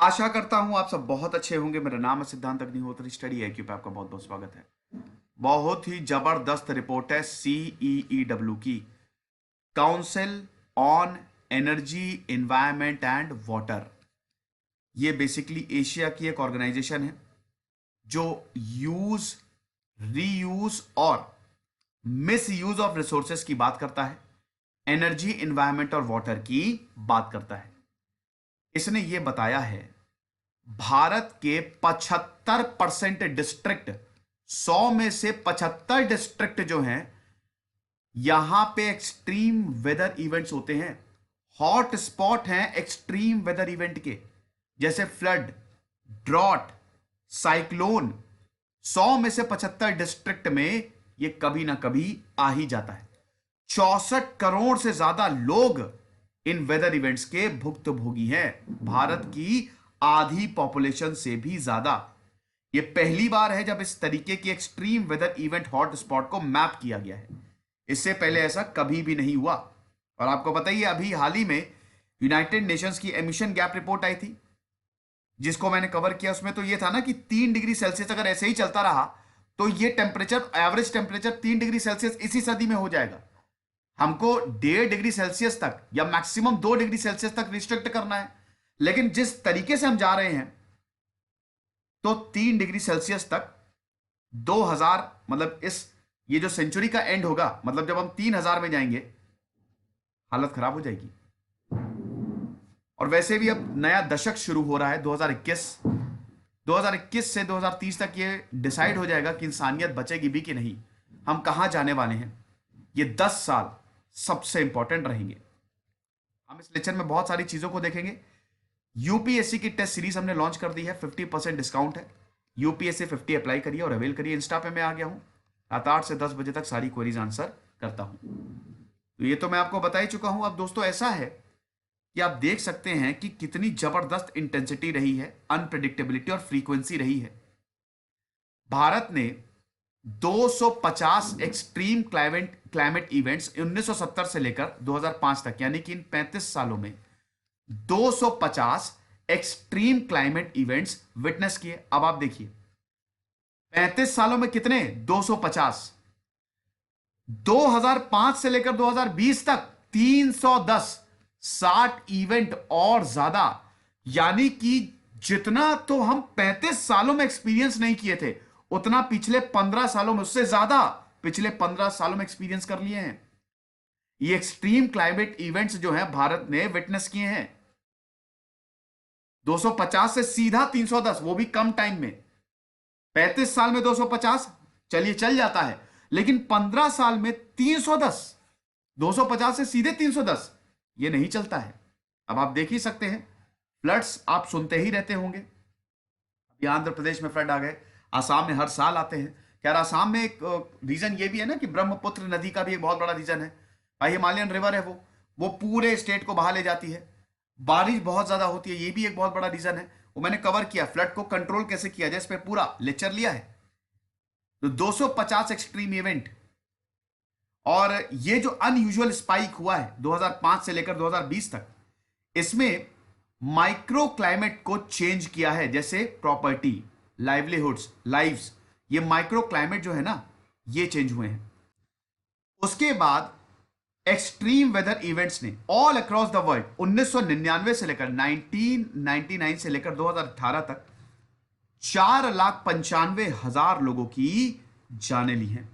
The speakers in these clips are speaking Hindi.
आशा करता हूं आप सब बहुत अच्छे होंगे। मेरा नाम है सिद्धांत अग्निहोत्री, स्टडी IQ पे आपका बहुत बहुत स्वागत है। बहुत ही जबरदस्त रिपोर्ट है CEEW की, council on energy environment and water. ये बेसिकली एशिया की एक ऑर्गेनाइजेशन है जो यूज, रीयूज और मिस यूज ऑफ रिसोर्सेस की बात करता है, एनर्जी एनवायरनमेंट और वाटर की बात करता है। इसने ये बताया है भारत के 75% डिस्ट्रिक्ट, 100 में से 75 डिस्ट्रिक्ट जो हैं, यहां पे एक्सट्रीम वेदर इवेंट्स होते हैं। हॉट स्पॉट हैं एक्सट्रीम वेदर इवेंट के, जैसे फ्लड, ड्रॉट, साइक्लोन। 100 में से 75 डिस्ट्रिक्ट में ये कभी ना कभी आ ही जाता है। 64 करोड़ से ज्यादा लोग इन वेदर इवेंट्स के भुक्तभोगी हैं, भारत की आधी पॉपुलेशन से भी ज्यादा। यह पहली बार है जब इस तरीके की extreme weather event hot spot को मैप किया गया है। इससे पहले ऐसा कभी भी नहीं हुआ। और आपको पता ही है, अभी हाल ही में यूनाइटेड नेशंस की एमिशन गैप रिपोर्ट आई थी, जिसको मैंने कवर किया। उसमें तो यह था ना कि 3 डिग्री सेल्सियस अगर ऐसे ही चलता रहा तो यह temperature, average temperature 3 degree Celsius इसी सदी में हो जाएगा। हमको 1.5 डिग्री सेल्सियस तक या मैक्सिमम 2 डिग्री सेल्सियस तक रिस्ट्रिक्ट करना है। लेकिन जिस तरीके से हम जा रहे हैं तो 3 डिग्री सेल्सियस तक 2000, मतलब ये जो सेंचुरी का एंड होगा, मतलब जब हम 3000 में जाएंगे, हालत खराब हो जाएगी। और वैसे भी अब नया दशक शुरू हो रहा है, 2021 से 2030 तक ये डिसाइड हो जाएगा कि इंसानियत बचेगी भी कि नहीं, हम कहां जाने वाले हैं। ये 10 साल सबसे इंपॉर्टेंट रहेंगे। हम इस लेक्चर में बहुत सारी चीजों को देखेंगे। यूपीएससी की टेस्ट सीरीज हमने लॉन्च कर दी है, 50% डिस्काउंट है। यूपीएससी 50 अप्लाई करिए और अवेल करिए। इंस्टा पे मैं आ गया हूं, रात 8 से 10 बजे तक सारी क्वेरीज आंसर करता हूं। तो ये तो मैं आपको बता ही चुका हूं। अब दोस्तों ऐसा है कि आप देख सकते हैं कि कितनी जबरदस्त इंटेंसिटी रही है, अनप्रेडिक्टेबिलिटी और फ्रीक्वेंसी रही है। भारत ने 250 एक्सट्रीम क्लाइमेट इवेंट्स 1970 से लेकर 2005 तक, यानी कि इन 35 सालों में 250 एक्सट्रीम क्लाइमेट इवेंट्स विटनेस किए। अब आप देखिए 35 सालों में कितने, 250। 2005 से लेकर 2020 तक 310, 60 इवेंट और ज्यादा। यानी कि जितना तो हम 35 सालों में एक्सपीरियंस नहीं किए थे, उतना पिछले 15 सालों में, उससे ज्यादा पिछले 15 सालों में एक्सपीरियंस कर लिए हैं। ये एक्सट्रीम क्लाइमेट इवेंट्स जो हैं भारत ने विटनेस किए हैं। 250 से सीधा 310, वो भी कम टाइम में। 35 साल में 250 चलिए चल जाता है, लेकिन 15 साल में 310, 250 से सीधे 310, ये नहीं चलता है। अब आप देख ही सकते हैं, फ्लड्स आप सुनते ही रहते होंगे। अभी आंध्र प्रदेश में फ्लड आ गए, आसाम में हर साल आते हैं। यार आसाम में एक रीजन ये भी है ना कि ब्रह्मपुत्र नदी का भी एक बहुत बड़ा रीजन है भाई, हिमालयन रिवर है, वो पूरे स्टेट को बहा ले जाती है। बारिश बहुत ज्यादा होती है, ये भी एक बहुत बड़ा रीजन है। वो मैंने कवर किया, फ्लड को कंट्रोल कैसे किया जाए, इस पे पूरा लेक्चर लिया है। तो 250 एक्सट्रीम इवेंट, और ये जो अनयूजुअल स्पाइक हुआ है 2005 से लेकर 2020 तक, इसमें माइक्रो क्लाइमेट को चेंज किया है, जैसे प्रॉपर्टी, लाइवलीहुड्स, लाइव्स, ये माइक्रो क्लाइमेट जो है ना, ये चेंज हुए हैं। उसके बाद एक्सट्रीम वेदर इवेंट्स ने ऑल अक्रॉस द वर्ल्ड 1999 से लेकर 1999 से लेकर 2018 तक 4,95,000 लोगों की जानें ली हैं।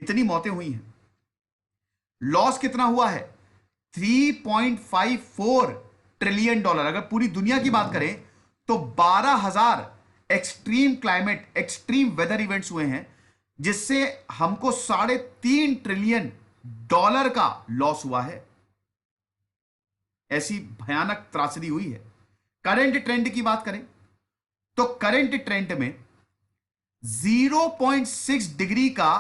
इतनी मौतें हुई हैं। लॉस कितना हुआ है, 3.54 ट्रिलियन डॉलर। अगर पूरी दुनिया की बात करें तो 12,000 extreme climate, extreme weather events हुए हैं, जिससे हमको 3.5 ट्रिलियन डॉलर का लॉस हुआ है। ऐसी भयानक त्रासदी हुई है। करंट ट्रेंड की बात करें तो करंट ट्रेंड में 0.6 डिग्री का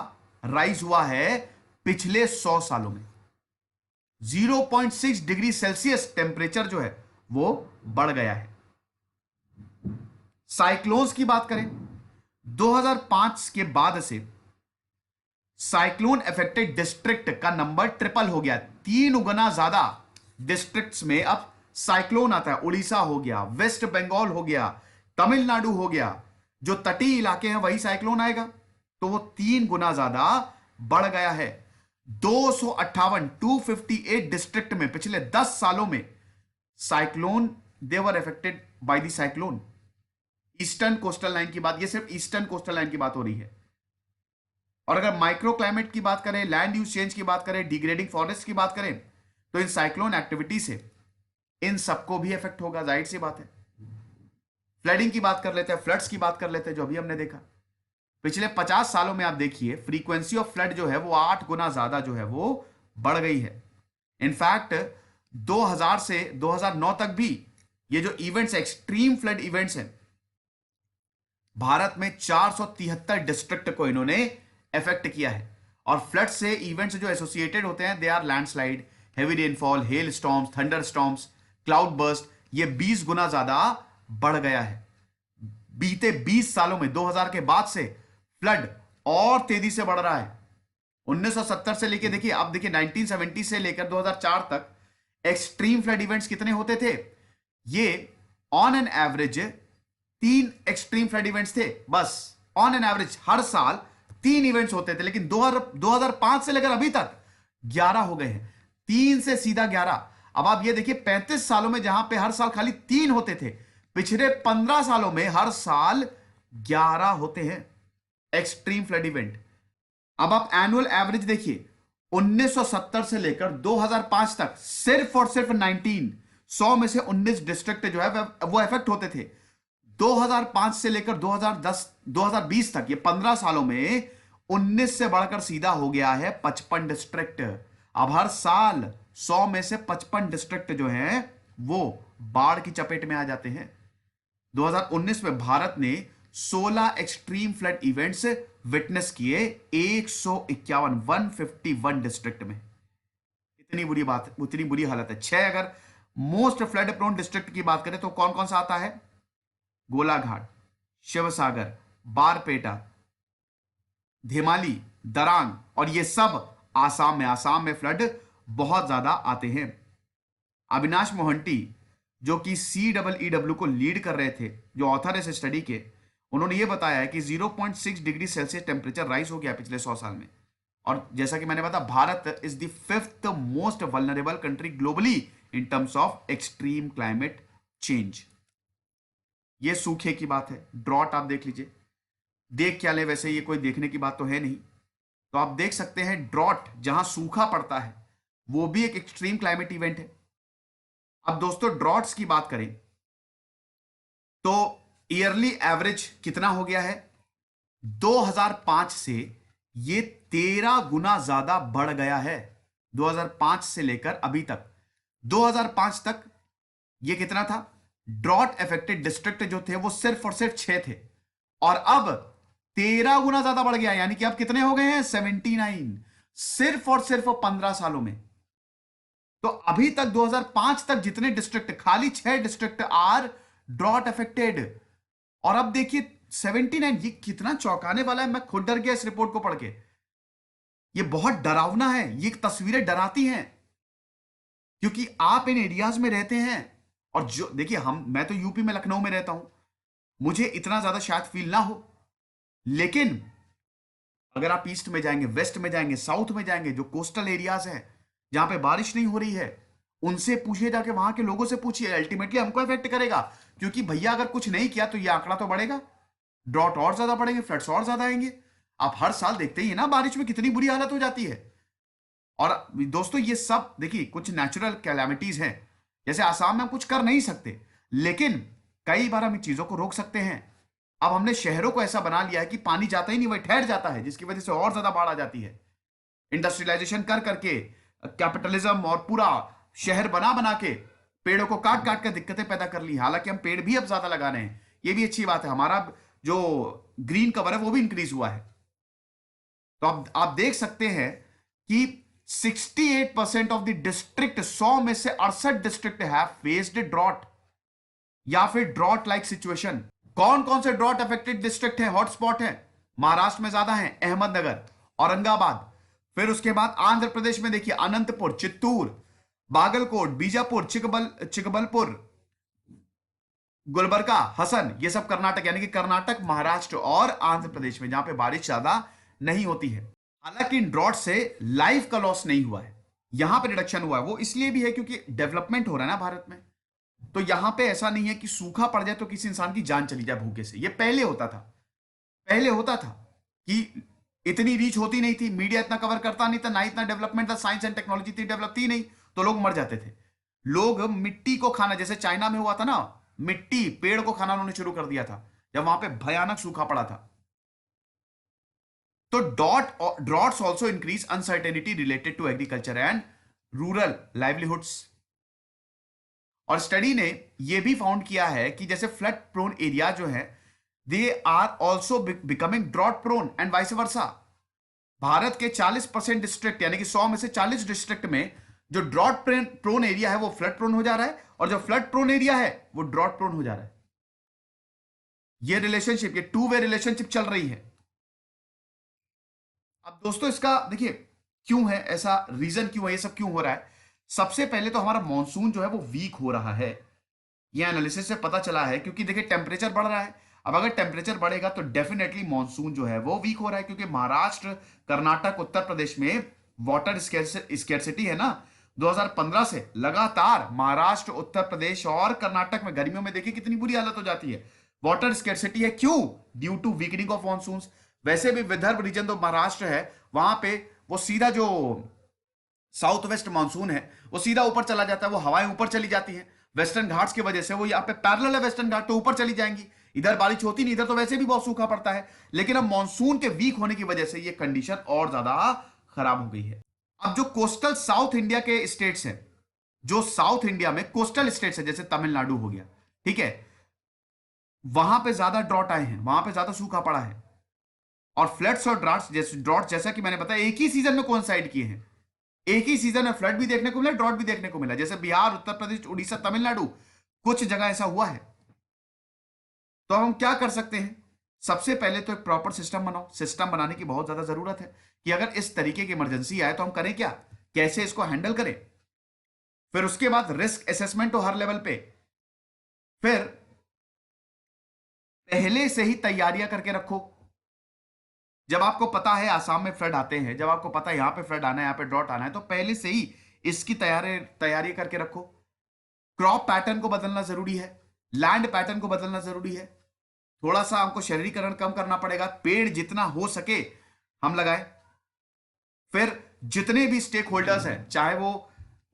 राइज हुआ है पिछले 100 सालों में। 0.6 डिग्री सेल्सियस टेम्परेचर जो है वो बढ़ गया है। साइक्लोन्स की बात करें, 2005 के बाद से साइक्लोन अफेक्टेड डिस्ट्रिक्ट का नंबर ट्रिपल हो गया। 3 गुना ज्यादा डिस्ट्रिक्ट्स में अब साइक्लोन आता है, उड़ीसा हो गया, वेस्ट बंगाल हो गया, तमिलनाडु हो गया, जो तटीय इलाके हैं वही साइक्लोन आएगा। तो वो 3 गुना ज्यादा बढ़ गया है। 258 डिस्ट्रिक्ट में पिछले 10 सालों में cyclone, they were affected by the cyclone. Eastern coastal line की बात, ये सिर्फ ईस्टर्न कोस्टल लाइन की बात हो रही है। और अगर माइक्रो क्लाइमेट की बात करें, लैंड यूज चेंज की बात करें, डिग्रेडिंग फॉरेस्ट की बात करें, तो इन साइक्लोन एक्टिविटी से इन सबको भी इफेक्ट होगा, जाहिर सी बात है। फ्लडिंग की बात कर लेते हैं, फ्लड्स की बात कर लेते हैं, जो अभी हमने देखा पिछले 50 सालों में आप देखिए फ्रीक्वेंसी ऑफ फ्लड जो है वो 8 गुना ज्यादा जो है वो बढ़ गई है। इनफैक्ट 2000 से 2009 तक भी ये जो इवेंट्स, एक्सट्रीम फ्लड इवेंट्स हैं, भारत में 473 डिस्ट्रिक्ट को इन्होंने इफेक्ट किया है। और फ्लड से इवेंट्स जो एसोसिएटेड होते हैं, they are landslide, heavy rainfall, hailstorms, thunderstorms, cloudburst, ये 20 गुना ज्यादा बढ़ गया है। बीते 20 सालों में 2000 के बाद से फ्लड और तेजी से बढ़ रहा है। 1970 से लेके देखिए, अब देखिए 1970 से लेकर 2004 तक एक्सट्रीम फ्लड इवेंट्स कितने होते थे? ये on an average 3 extreme flood events थे, बस ऑन एन एवरेज हर साल 3 इवेंट्स होते थे। लेकिन 2005 से लेकर अभी तक 11 हो गए हैं, 3 से सीधा 11। अब आप ये देखिए 35 सालों में जहां पे हर साल खाली 3 होते थे, पिछले 15 सालों में हर साल 11 होते हैं एक्सट्रीम फ्लड इवेंट। अब आप एनुअल एवरेज देखिए, 1970 से लेकर 2005 तक सिर्फ और सिर्फ 100 में से 19 डिस्ट्रिक्ट जो है वो इफेक्ट होते थे। 2005 से लेकर 2020 तक, ये 15 सालों में 19 से बढ़कर सीधा हो गया है 55 डिस्ट्रिक्ट। अब हर साल 100 में से 55 डिस्ट्रिक्ट जो हैं वो बाढ़ की चपेट में आ जाते हैं। 2019 में भारत ने 16 एक्सट्रीम फ्लड इवेंट्स विटनेस किए 151 डिस्ट्रिक्ट में। इतनी बुरी बात, उतनी बुरी हालत है। 6 अगर मोस्ट फ्लड प्रोन डिस्ट्रिक्ट की बात करें तो कौन कौन सा आता है? गोलाघाट, शिवसागर, बारपेटा, धेमाली, दरांग, और ये सब आसाम में फ्लड बहुत ज्यादा आते हैं। अविनाश मोहंती जो कि CEEW को लीड कर रहे थे, जो ऑथर है इस स्टडी के, उन्होंने ये बताया है कि 0.6 डिग्री सेल्सियस टेम्परेचर राइज हो गया पिछले 100 साल में। और जैसा कि मैंने बताया, Bharat is the 5th most vulnerable country globally in terms of extreme climate change. ये सूखे की बात है। ड्रॉट आप देख लीजिए, देख क्या ले, वैसे ये कोई देखने की बात तो है नहीं। तो आप देख सकते हैं ड्रॉट, जहां सूखा पड़ता है, वो भी एक एक्सट्रीम क्लाइमेट इवेंट है। अब दोस्तों ड्रॉट्स की बात करें तो ईयरली एवरेज कितना हो गया है? 2005 से ये 13 गुना ज्यादा बढ़ गया है। 2005 से लेकर अभी तक, 2005 तक ये कितना था? ड्रॉट अफेक्टेड डिस्ट्रिक्ट जो थे वो सिर्फ और सिर्फ 6 थे, और अब 13 गुना ज्यादा बढ़ गया। यानी कि अब कितने हो गए हैं? 79, सिर्फ और सिर्फ 15 सालों में। तो अभी तक 2005 तक जितने डिस्ट्रिक्ट, खाली 6 डिस्ट्रिक्ट आर ड्रॉट अफेक्टेड, और अब देखिए 79। ये कितना चौंकाने वाला है, मैं खुद डर गया इस रिपोर्ट को पढ़ के। ये बहुत डरावना है, ये तस्वीरें डराती हैं, क्योंकि आप इन एरियाज में रहते हैं। और जो देखिए, मैं तो यूपी में, लखनऊ में रहता हूं, मुझे इतना ज्यादा शायद फील ना हो, लेकिन अगर आप ईस्ट में जाएंगे, वेस्ट में जाएंगे, साउथ में जाएंगे, जो कोस्टल एरियाज हैं जहां पे बारिश नहीं हो रही है, उनसे पूछिए, जाके वहां के लोगों से पूछिए, अल्टीमेटली हमको इफेक्ट करेगा। क्योंकि भैया अगर कुछ नहीं किया तो ये आंकड़ा तो बढ़ेगा, ड्रॉट और ज्यादा बढ़ेंगे, फ्लड्स और ज्यादा आएंगे। आप हर साल देखते ही ना बारिश में कितनी बुरी हालत हो जाती है। और दोस्तों ये सब देखिए कुछ नेचुरल कैलामिटीज हैं, जैसे आसाम में हम कुछ कर नहीं सकते, लेकिन कई बार हम इन चीजों को रोक सकते हैं। अब हमने शहरों को ऐसा बना लिया है कि पानी जाता ही नहीं, वही ठहर जाता है, जिसकी वजह से और ज्यादा बाढ़ आ जाती है। इंडस्ट्रियलाइजेशन कर करके, कैपिटलिज्म, और पूरा शहर बना बना के पेड़ों को काट काट कर दिक्कतें पैदा कर ली। हालांकि हम पेड़ भी अब ज्यादा लगा रहे हैं, ये भी अच्छी बात है, हमारा जो ग्रीन कवर है वो भी इंक्रीज हुआ है। तो आप देख सकते हैं कि 68% ऑफ द डिस्ट्रिक्ट, 100 में से 68 डिस्ट्रिक्ट हैव फेस्ड ड्रॉट या फिर ड्रॉट लाइक सिचुएशन। कौन कौन से ड्रॉट अफेक्टेड डिस्ट्रिक्ट है, हॉटस्पॉट है? महाराष्ट्र में ज्यादा है, अहमदनगर, औरंगाबाद। फिर उसके बाद आंध्र प्रदेश में देखिए अनंतपुर, चित्तूर, बागलकोट, बीजापुर, चिकबलपुर, गुलबर्गा, हसन, ये सब कर्नाटक, यानी कि कर्नाटक, महाराष्ट्र और आंध्र प्रदेश में जहां पे बारिश ज्यादा नहीं होती है। हालांकि इन ड्रॉट से लाइफ का लॉस नहीं हुआ है, यहां पे रिडक्शन हुआ है। वो इसलिए भी है क्योंकि डेवलपमेंट हो रहा है ना भारत में, तो यहां पे ऐसा नहीं है कि सूखा पड़ जाए तो किसी इंसान की जान चली जाए भूखे से। ये पहले होता था, पहले होता था कि इतनी रीच होती नहीं थी, मीडिया इतना कवर करता नहीं था, ना इतना डेवलपमेंट था, साइंस एंड टेक्नोलॉजी इतनी डेवलप थी नहीं, तो लोग मर जाते थे। लोग मिट्टी को खाना, जैसे चाइना में हुआ था ना, मिट्टी, पेड़ को खाना उन्होंने शुरू कर दिया था जब वहां पे भयानक सूखा पड़ा था। तो droughts also increase uncertainty related to agriculture and rural livelihoods. और स्टडी ने यह भी फाउंड किया है कि जैसे फ्लड प्रोन एरिया जो है, they are also becoming drought prone and vice versa. Bharat के 40% डिस्ट्रिक्ट, यानी कि 100 में से 40 डिस्ट्रिक्ट में जो ड्रॉट प्रोन एरिया है वो फ्लड प्रोन हो जा रहा है, और जो फ्लड प्रोन एरिया है वो ड्रॉट प्रोन हो जा रहा है। ये रिलेशनशिप, ये टू वे रिलेशनशिप चल रही है। अब दोस्तों इसका देखिए क्यों है ऐसा, रीजन क्यों है, ये सब क्यों हो रहा है। सबसे पहले तो हमारा मॉनसून जो है वो वीक हो रहा है, ये एनालिसिस से पता चला है, क्योंकि देखिए टेम्परेचर बढ़ रहा है। अब अगर टेम्परेचर बढ़ेगा तो डेफिनेटली मॉनसून जो है वो वीक हो रहा है, क्योंकि महाराष्ट्र, कर्नाटक, उत्तर प्रदेश में वाटर स्केर्सिटी है ना। 2015 से लगातार महाराष्ट्र, उत्तर प्रदेश और कर्नाटक में गर्मियों में देखिए कितनी बुरी हालत हो जाती है, वाटर स्केर्सिटी है। क्यों? Due to weakening of monsoon. वैसे भी विदर्भ रीजन तो महाराष्ट्र है, वहां पे वो सीधा जो साउथ वेस्ट मानसून है वो सीधा ऊपर चला जाता है, वो हवाएं ऊपर चली जाती हैं वेस्टर्न घाट्स की वजह से, वो यहाँ पे पैरेलल है वेस्टर्न घाट, तो ऊपर चली जाएंगी। इधर बारिश होती नहीं, इधर तो वैसे भी बहुत सूखा पड़ता है, लेकिन अब मानसून के वीक होने की वजह से ये कंडीशन और ज्यादा खराब हो गई है। अब जो कोस्टल साउथ इंडिया के स्टेट्स हैं, जो साउथ इंडिया में कोस्टल स्टेट्स है, जैसे तमिलनाडु हो गया, ठीक है, वहां पे ज्यादा ड्रॉट आए हैं, वहां पे ज्यादा सूखा पड़ा है। और फ्लड्स और ड्रॉट जैसा कि मैंने बताया एक ही सीजन में कोइंसाइड किए हैं, एक ही सीजन में फ्लड भी देखने को मिला, ड्रॉट भी देखने को मिला, जैसे बिहार, उत्तर प्रदेश, उड़ीसा, तमिलनाडु, कुछ जगह ऐसा हुआ है। तो हम क्या कर सकते हैं? सबसे पहले तो एक प्रॉपर सिस्टम बनाओ। सिस्टम बनाने की बहुत ज्यादा जरूरत है कि अगर इस तरीके की इमरजेंसी आए तो हम करें क्या, कैसे इसको हैंडल करें। फिर उसके बाद रिस्क असेसमेंट हो हर लेवल पे, फिर पहले से ही तैयारियां करके रखो। जब आपको पता है आसाम में फ्लड आते हैं, जब आपको पता है यहां पे फ्लड आना है, यहां पे ड्रॉट आना है, तो पहले से ही इसकी तैयारी करके रखो। क्रॉप पैटर्न को बदलना जरूरी है, लैंड पैटर्न को बदलना जरूरी है, थोड़ा सा हमको शहरीकरण कम करना पड़ेगा, पेड़ जितना हो सके हम लगाएं। फिर जितने भी स्टेक होल्डर्स हैं, चाहे वो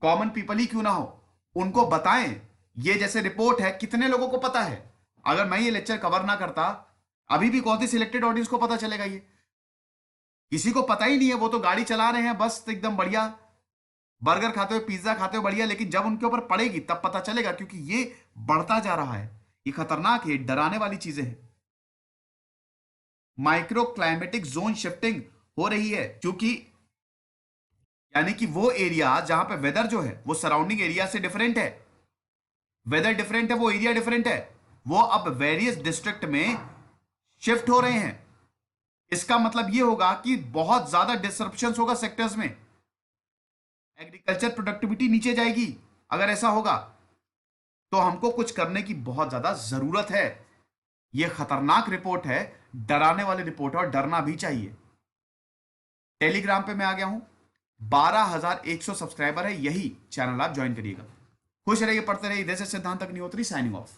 कॉमन पीपल ही क्यों ना हो, उनको बताएं। ये जैसे रिपोर्ट है, कितने लोगों को पता है? अगर मैं ये लेक्चर कवर ना करता, अभी भी कौन सी सिलेक्टेड ऑडियंस को पता चलेगा? ये किसी को पता ही नहीं है, वो तो गाड़ी चला रहे हैं बस एकदम बढ़िया, बर्गर खाते हुए, पिज्जा खाते हुए बढ़िया, लेकिन जब उनके ऊपर पड़ेगी तब पता चलेगा, क्योंकि ये बढ़ता जा रहा है, ये खतरनाक है, डराने वाली चीजें हैं। माइक्रो क्लाइमेटिक जोन शिफ्टिंग हो रही है, क्योंकि यानी कि वो एरिया जहां पे वेदर जो है वो सराउंडिंग एरिया से डिफरेंट है, वेदर डिफरेंट है, वो एरिया डिफरेंट है, वो अब वेरियस डिस्ट्रिक्ट में शिफ्ट हो रहे हैं। इसका मतलब ये होगा कि बहुत ज्यादा डिसरप्शन होगा सेक्टर्स में, एग्रीकल्चर प्रोडक्टिविटी नीचे जाएगी। अगर ऐसा होगा तो हमको कुछ करने की बहुत ज्यादा जरूरत है। यह खतरनाक रिपोर्ट है, डराने वाली रिपोर्ट है, और डरना भी चाहिए। टेलीग्राम पे मैं आ गया हूं, 12,100 सब्सक्राइबर है, यही चैनल आप ज्वाइन करिएगा। खुश रहिए, पढ़ते रहिए। जैसे सिद्धांत अग्निहोत्री साइनिंग ऑफ।